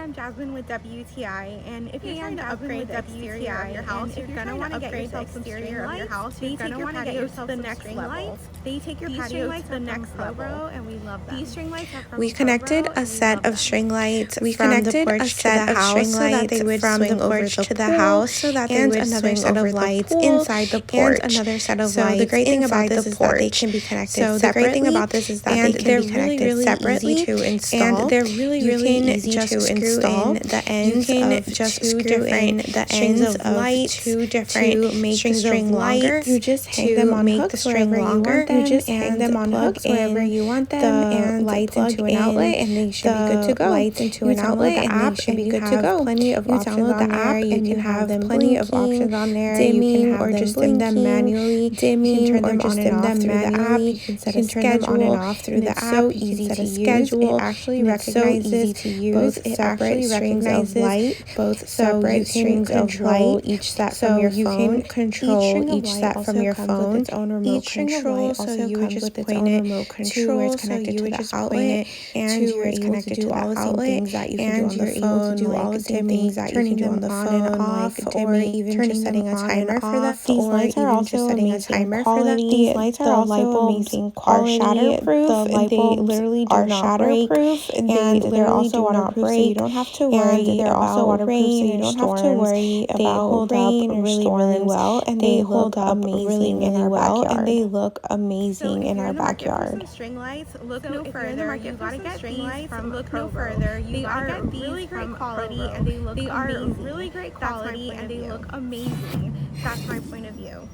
I'm Jasmine with WTI, and if you're trying to upgrade the exterior of your house, you're going to want to get yourself some string lights. They take your patio to the next level. They take your patio to the next level, and we love them. These string lights are from We connected Probro, a set of string lights We from the connected a porch to set the of house string so that lights they would from swing the over porch to to the the house house, so that they and would another swing set over of the lights pool inside the porch. and another set of So lights the great thing about inside this the is that they porch. can be connected So the separately. great thing about this is that and they can they're be connected really separately easy to install. and they're really easy just to screw install. in the ends You can of just two screw in different the strings ends of of lights two different to make the strings string of longer. lights. You just hang to them on make hooks the string wherever you longer. want them. You just hang and them on plug hooks wherever in you want them the and lights plug into an outlet, in and they should be good to go. lights into You an outlet, download the and app they should and be you good to have go. plenty of You options download on the there. app, You and can you have have them plenty of blinking, options on there. dimming, You can have or them just dim them blinking, manually. dimming, You can turn or them just on dim and off them through the app. manually. You can set You a can turn them on schedule. and off through And the it's app. so You easy can set to a use. schedule. It actually And it's so recognizes easy to use. both It separate actually strings of recognizes light, both so you separate can strings of control light. each set So from your you phone. can control each light set also from your comes phone. with its own remote Each string of control, light so also you would comes just with its point own it remote to where control. it's So connected you to would the just outlet, point it and to you're where it's able to connected do to the all the same outlet, things that you can do and on the you're able to phone, do all the like same dimming, things that you turning can do them on the on phone, and like off, or dimming, even turning just them setting a on and timer for off. them. These lights are also Setting a amazing timer for them. quality. These Lights are the also light bulbs amazing are quality. shatterproof. The light They bulbs literally are do not break, shatterproof, and and they're literally also do not waterproof, so you break. don't have to And worry they're also about waterproof, so rain you or don't have to storms. worry They about hold rain up or really, storms. really well, and They they hold look up amazing in really our well, backyard. and they look So amazing if in you're our in the market for backyard. some string lights, Look so no if you're in the further. market You for gotta some get string these lights, from look Probro. no further. They You are gotta get these really great from quality, Probro. and they look They are amazing. really great That's my quality, point and of they view. look amazing. That's my point of view.